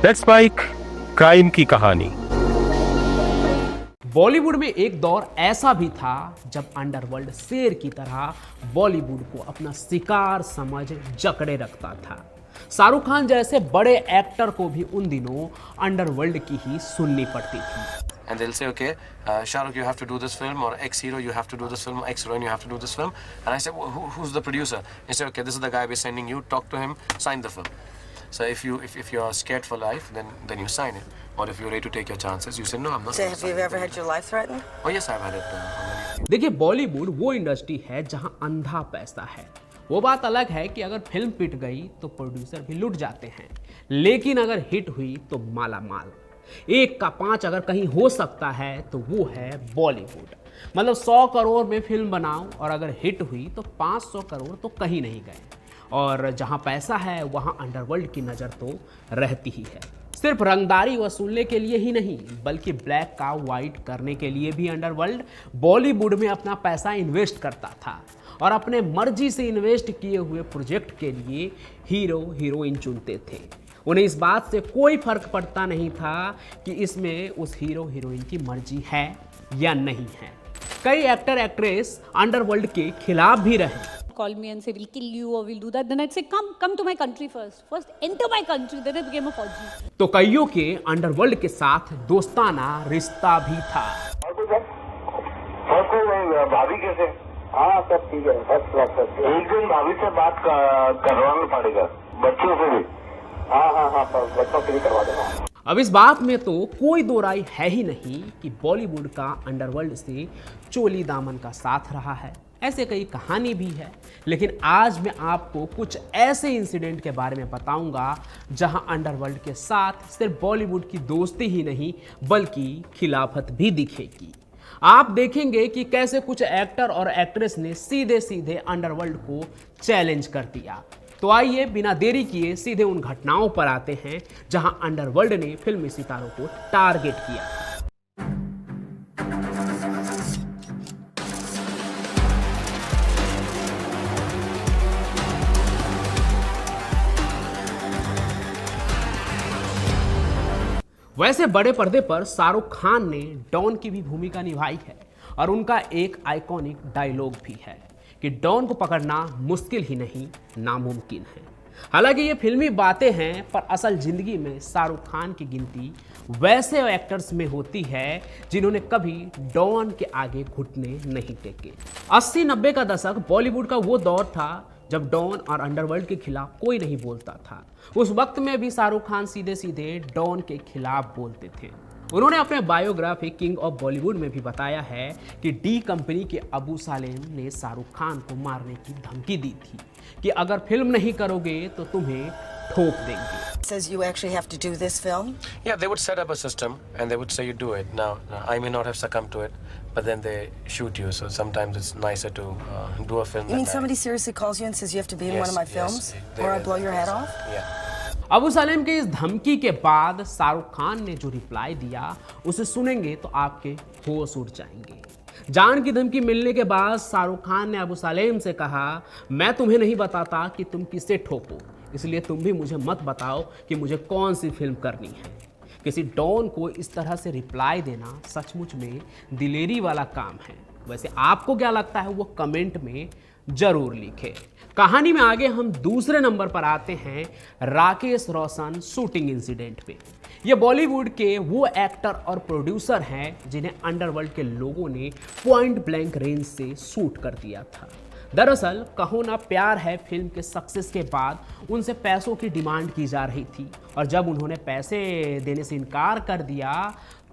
Let's spike crime की कहानी। बॉलीवुड में एक दौर ऐसा भी था जब अंडरवर्ल्ड शेर की तरह बॉलीवुड को अपना शिकार समझ जकड़े रखता था। शाहरुख खान जैसे बड़े एक्टर को भी उन दिनों अंडरवर्ल्ड की ही सुननी पड़ती थी। And they'll say, okay, Shahrukh, you have to do this film, or ex-hero, you have to do this film, ex-heroine, you have to do this film. And I said, well, who's the producer? He said, okay, this is the guy we're sending you. Talk to him, sign the film. So if you're scared for life, then you sign it. Or if you're ready to take your chances, you say, no, I'm not. So have you ever had your life threatened? Oh yes, I've had it. देखिए, बॉलीवुड वो industry है जहां अंधा पैसा है। वो बात अलग है कि अगर फिल्म पिट गई तो प्रोड्यूसर भी लुट जाते हैं, लेकिन अगर हिट हुई तो माला माल। 1 का 5 अगर कहीं हो सकता है तो वो है बॉलीवुड। मतलब 100 करोड़ में फिल्म बनाओ और अगर हिट हुई तो 500 करोड़ तो कहीं नहीं गए। और जहां पैसा है वहां अंडरवर्ल्ड की नज़र तो रहती ही है। सिर्फ रंगदारी वसूलने के लिए ही नहीं, बल्कि ब्लैक का वाइट करने के लिए भी अंडरवर्ल्ड बॉलीवुड में अपना पैसा इन्वेस्ट करता था और अपने मर्जी से इन्वेस्ट किए हुए प्रोजेक्ट के लिए हीरो हीरोइन चुनते थे। उन्हें इस बात से कोई फर्क पड़ता नहीं था कि इसमें उस हीरो हीरोइन की मर्जी है या नहीं है। कई एक्टर एक्ट्रेस अंडरवर्ल्ड के खिलाफ भी रहे। Call me and say we'll kill you or we'll do that, then I'd say come to my country first enter my country, then it became a Fauji. तो कईयों के अंडरवर्ल्ड के साथ दोस्ताना रिश्ता भी था। भाभी कैसे? हाँ सब ठीक है, फर्स्ट क्लास। एक दिन भाभी से बात करवाना पड़ेगा, बच्चों से भी। हाँ बच्चों से भी करवा देना। अब इस बात में तो कोई दो राय है ही नहीं कि बॉलीवुड का अंडरवर्ल्ड से चोली दामन का साथ रहा है। ऐसे कई कहानी भी है, लेकिन आज मैं आपको कुछ ऐसे इंसिडेंट के बारे में बताऊंगा जहां अंडरवर्ल्ड के साथ सिर्फ बॉलीवुड की दोस्ती ही नहीं बल्कि खिलाफत भी दिखेगी। आप देखेंगे कि कैसे कुछ एक्टर और एक्ट्रेस ने सीधे सीधे अंडरवर्ल्ड को चैलेंज कर दिया। तो आइए बिना देरी किए सीधे उन घटनाओं पर आते हैं जहां अंडरवर्ल्ड ने फिल्मी सितारों को टारगेट किया। वैसे बड़े पर्दे पर शाहरुख खान ने डॉन की भी भूमिका निभाई है और उनका एक आइकॉनिक डायलॉग भी है कि डॉन को पकड़ना मुश्किल ही नहीं नामुमकिन है। हालांकि ये फिल्मी बातें हैं, पर असल जिंदगी में शाहरुख खान की गिनती वैसे एक्टर्स में होती है जिन्होंने कभी डॉन के आगे घुटने नहीं टेके। 80-90 का दशक बॉलीवुड का वो दौर था जब डॉन और अंडरवर्ल्ड के खिलाफ कोई नहीं बोलता था। उस वक्त में भी शाहरुख खान सीधे सीधे डॉन के खिलाफ बोलते थे। उन्होंने अपने बायोग्राफी किंग ऑफ बॉलीवुड में भी बताया है कि डी कंपनी के अबू सालेम ने शाहरुख खान को मारने की धमकी दी थी कि अगर फिल्म नहीं करोगे तो तुम्हें ठोक देंगे। Says you actually have to do this film? Yeah, they would set up a system and they would say you do it. Now I may not have succumbed to it, but then they shoot you. So sometimes it's nicer to do a film. You mean somebody seriously calls you and says you have to be in one of my films, or I blow your head off? Yeah. Abu Salem के इस धमकी के बाद शाहरुख खान ने जो reply दिया उसे सुनेंगे तो आपके होश उड़ जाएंगे। जान की धमकी मिलने के बाद शाहरुख खान ने अबू सलेम से कहा, मैं तुम्हें नहीं बताता कि तुम किसे ठोको, इसलिए तुम भी मुझे मत बताओ कि मुझे कौन सी फिल्म करनी है। किसी डॉन को इस तरह से रिप्लाई देना सचमुच में दिलेरी वाला काम है। वैसे आपको क्या लगता है वो कमेंट में जरूर लिखें। कहानी में आगे हम दूसरे नंबर पर आते हैं राकेश रोशन शूटिंग इंसिडेंट पे। ये बॉलीवुड के वो एक्टर और प्रोड्यूसर हैं जिन्हें अंडरवर्ल्ड के लोगों ने पॉइंट ब्लैंक रेंज से शूट कर दिया था। दरअसल कहो ना प्यार है फिल्म के सक्सेस के बाद उनसे पैसों की डिमांड की जा रही थी और जब उन्होंने पैसे देने से इनकार कर दिया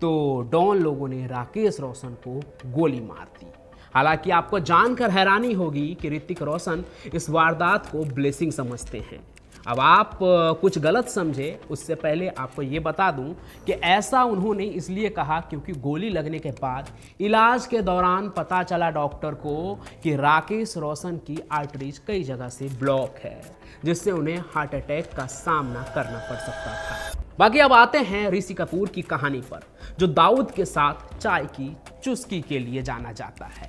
तो डॉन लोगों ने राकेश रोशन को गोली मार दी। हालांकि आपको जानकर हैरानी होगी कि ऋतिक रोशन इस वारदात को ब्लेसिंग समझते हैं। अब आप कुछ गलत समझे उससे पहले आपको ये बता दूं कि ऐसा उन्होंने इसलिए कहा क्योंकि गोली लगने के बाद इलाज के दौरान पता चला डॉक्टर को कि राकेश रोशन की आर्टरीज कई जगह से ब्लॉक है, जिससे उन्हें हार्ट अटैक का सामना करना पड़ सकता था। बाकी अब आते हैं ऋषि कपूर की कहानी पर, जो दाऊद के साथ चाय की चुस्की के लिए जाना जाता है।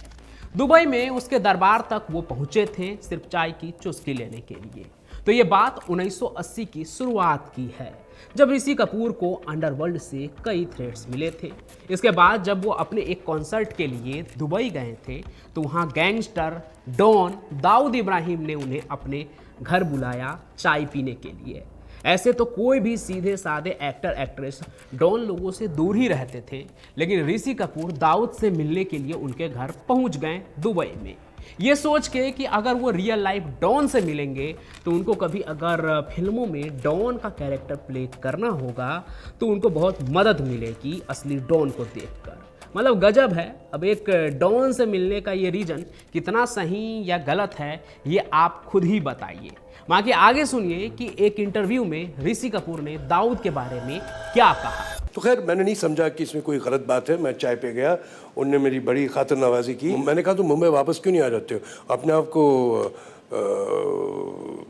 दुबई में उसके दरबार तक वो पहुंचे थे सिर्फ चाय की चुस्की लेने के लिए। तो ये बात 1980 की शुरुआत की है, जब ऋषि कपूर को अंडरवर्ल्ड से कई थ्रेट्स मिले थे। इसके बाद जब वो अपने एक कॉन्सर्ट के लिए दुबई गए थे तो वहाँ गैंगस्टर डॉन दाऊद इब्राहिम ने उन्हें अपने घर बुलाया चाय पीने के लिए। ऐसे तो कोई भी सीधे साधे एक्टर एक्ट्रेस डॉन लोगों से दूर ही रहते थे, लेकिन ऋषि कपूर दाऊद से मिलने के लिए उनके घर पहुंच गए दुबई में, ये सोच के कि अगर वो रियल लाइफ डॉन से मिलेंगे तो उनको कभी अगर फिल्मों में डॉन का कैरेक्टर प्ले करना होगा तो उनको बहुत मदद मिलेगी असली डॉन को देखकर। मतलब गजब है। अब एक डॉन से मिलने का ये रीजन कितना सही या गलत है ये आप खुद ही बताइए। वहाँ के आगे सुनिए कि एक इंटरव्यू में ऋषि कपूर ने दाऊद के बारे में क्या कहा। तो खैर मैंने नहीं समझा कि इसमें कोई गलत बात है। मैं चाय पे गया, उनने मेरी बड़ी खातिर नवाजी की। मैंने कहा तो मुंबई वापस क्यों नहीं आ जाते हो, अपने आप को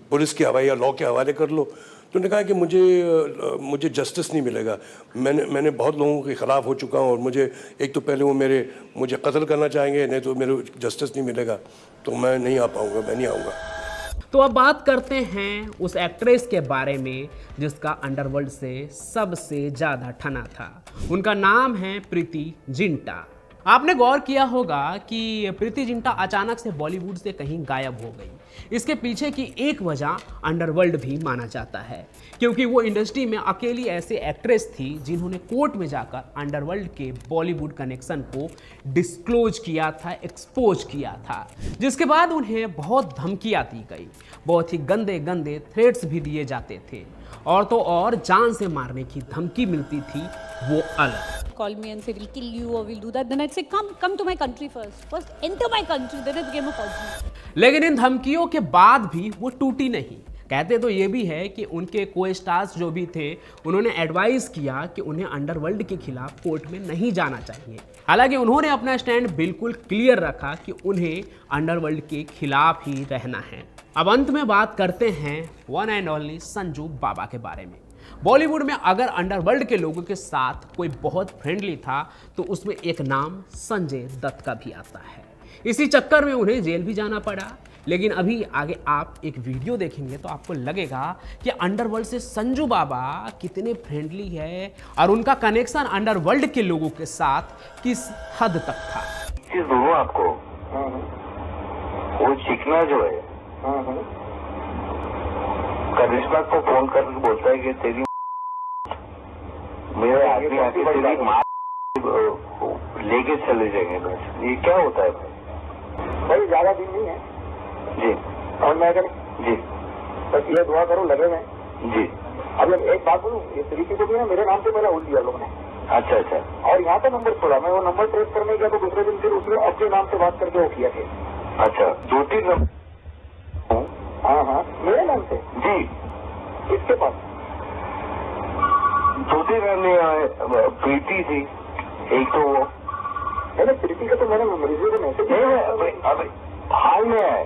पुलिस के हवाले या लॉ के हवाले कर लो। तो उन्होंने कहा कि मुझे जस्टिस नहीं मिलेगा। मैंने बहुत लोगों के ख़िलाफ़ हो चुका हूँ और मुझे एक तो पहले वो मुझे कत्ल करना चाहेंगे, नहीं तो मेरे जस्टिस नहीं मिलेगा, तो मैं नहीं आ पाऊँगा, मैं नहीं आऊँगा। तो अब बात करते हैं उस एक्ट्रेस के बारे में जिसका अंडरवर्ल्ड से सबसे ज़्यादा ठना था। उनका नाम है प्रीति जिंटा। आपने गौर किया होगा कि प्रीति जिंटा अचानक से बॉलीवुड से कहीं गायब हो गई। इसके पीछे की एक वजह अंडरवर्ल्ड भी माना जाता है, क्योंकि वो इंडस्ट्री में अकेली ऐसे एक्ट्रेस थी जिन्होंने कोर्ट में जाकर अंडरवर्ल्ड के बॉलीवुड कनेक्शन को डिस्क्लोज किया था, एक्सपोज किया था, जिसके बाद उन्हें बहुत धमकियां दी गई, बहुत ही गंदे गंदे थ्रेट्स भी दिए जाते थे, और तो और जान से मारने की धमकी मिलती थी वो अलग। Call me and say we'll kill you or we'll do that. Then I'd say come to my country first. First enter my country. Then it became a Fauji. लेकिन इन धमकियों के बाद भी वो टूटी नहीं। कहते तो ये भी है कि उनके को स्टार्स जो भी थे उन्होंने एडवाइस किया कि उन्हें अंडरवर्ल्ड के खिलाफ कोर्ट में नहीं जाना चाहिए। हालांकि उन्होंने अपना स्टैंड बिल्कुल क्लियर रखा कि उन्हें अंडरवर्ल्ड के खिलाफ ही रहना है। अब अंत में बात करते हैं वन एंड ओनली संजू बाबा के बारे में। बॉलीवुड में अगर अंडरवर्ल्ड के लोगों के साथ कोई बहुत फ्रेंडली था तो उसमें एक नाम संजय दत्त का भी आता है। इसी चक्कर में उन्हें जेल भी जाना पड़ा। लेकिन अभी आगे आप एक वीडियो देखेंगे तो आपको लगेगा कि अंडरवर्ल्ड से संजू बाबा कितने फ्रेंडली है और उनका कनेक्शन अंडरवर्ल्ड के लोगों के साथ किस हद तक था। चीज बोलूं आपको, वो चिकना जो है करिश्मा को फोन करके बोलता है कि तेरी मेरे आदमी आके तेरी माँ लेके चले जाएंगे। बस ये क्या होता है भाई? ज्यादा दिन नहीं है जी। और मैं अगर जी बस ये दुआ करो लगे मैं जी। अब एक बात बोलूं, ये तरीके को भी ना मेरे नाम से मेरा उठ दिया लोगों ने। अच्छा अच्छा। और यहाँ पे नंबर छोड़ा, मैं वो नंबर ट्रेस करने गया तो दूसरे दिन फिर उसने अपने नाम से बात करके वो किया फिर। अच्छा, 2-3 नंबर। हाँ मेरे नाम से जी। इसके पास 2-3 प्रीति थी, एक तो वो मैंने प्रीति का तो मैंने रिज्यूम में मैसेज अभी हाल में है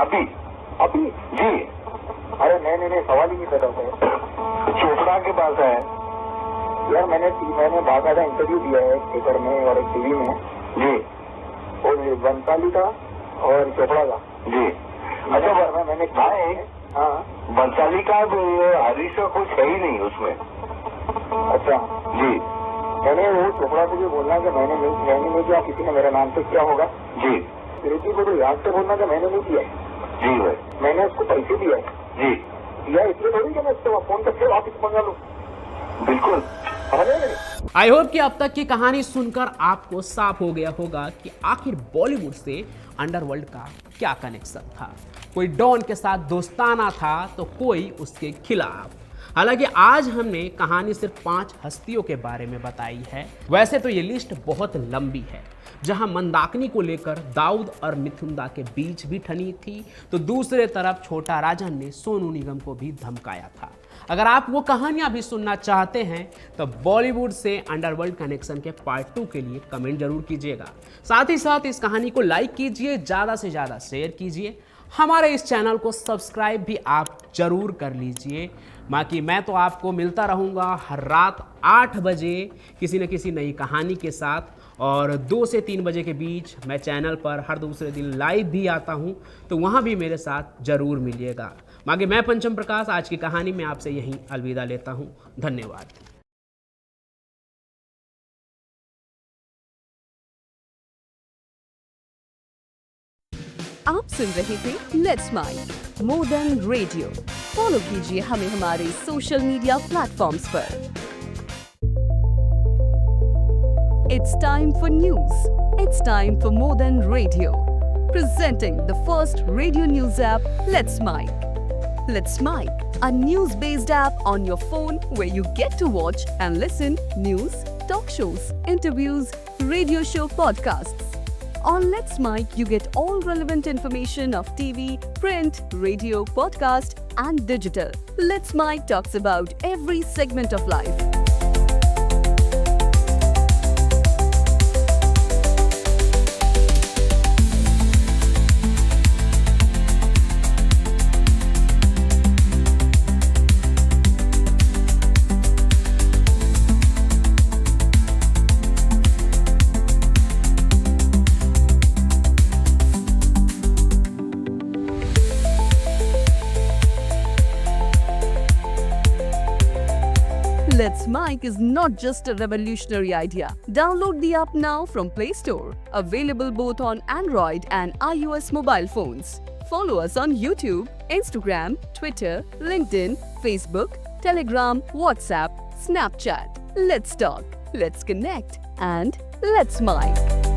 अभी जी। अरे नहीं सवाल ही नहीं पैदा हुआ। चोपड़ा के पास है यार। मैंने बाकायदा इंटरव्यू दिया है एक पेपर में और एक टीवी में जी, और बंसाली का और चोपड़ा का जी। अच्छा मैंने कहा है हाँ बंसाली का हरीश का कुछ है ही नहीं उसमें। अच्छा जी। मैंने वो चोपड़ा को भी बोलना कि मैंने नहीं किया, किसी ने मेरा नाम से किया होगा जी। प्रीति को तो याद से बोलना कि मैंने नहीं किया जी। भाई मैंने उसको पैसे दिया जी। दिया इसलिए थोड़ी कि मैं उसको फोन करके वापिस मंगा लूँ। बिल्कुल। आई होप कि अब तक की कहानी सुनकर आपको साफ हो गया होगा कि आखिर बॉलीवुड से अंडरवर्ल्ड का क्या कनेक्शन था। कोई डॉन के साथ दोस्ताना था तो कोई उसके खिलाफ। हालांकि आज हमने कहानी सिर्फ 5 हस्तियों के बारे में बताई है। वैसे तो ये लिस्ट बहुत लंबी है। जहां मंदाकिनी को लेकर दाऊद और मिथुन दा के बीच भी ठनी थी, तो दूसरे तरफ छोटा राजन ने सोनू निगम को भी धमकाया था। अगर आप वो कहानियां भी सुनना चाहते हैं तो बॉलीवुड से अंडरवर्ल्ड कनेक्शन के पार्ट 2 के लिए कमेंट जरूर कीजिएगा। साथ ही साथ इस कहानी को लाइक कीजिए, ज़्यादा से ज़्यादा शेयर कीजिए। हमारे इस चैनल को सब्सक्राइब भी आप जरूर कर लीजिए। बाकी मैं तो आपको मिलता रहूँगा हर रात 8 बजे किसी न किसी नई कहानी के साथ, और 2 से 3 बजे के बीच मैं चैनल पर हर दूसरे दिन लाइव भी आता हूँ, तो वहाँ भी मेरे साथ ज़रूर मिलिएगा। बाकी मैं पंचम प्रकाश आज की कहानी में आपसे यहीं अलविदा लेता हूँ। धन्यवाद। आप सुन रहे थे let's mike more than radio. Follow कीजिए हमें हमारे सोशल मीडिया प्लेटफॉर्म्स पर। It's time for news. It's time for more than radio. Presenting the first radio news app, Let's Mic. Let's Mic, a news-based app on your phone where you get to watch and listen news, talk shows, interviews, radio show podcasts. On Let's Mic, you get all relevant information of TV, print, radio, podcast, and digital. Let's Mic talks about every segment of life. Let's Mic is not just a revolutionary idea. Download the app now from Play Store. Available both on Android and iOS mobile phones. Follow us on YouTube, Instagram, Twitter, LinkedIn, Facebook, Telegram, WhatsApp, Snapchat. Let's talk, let's connect, and let's Mic.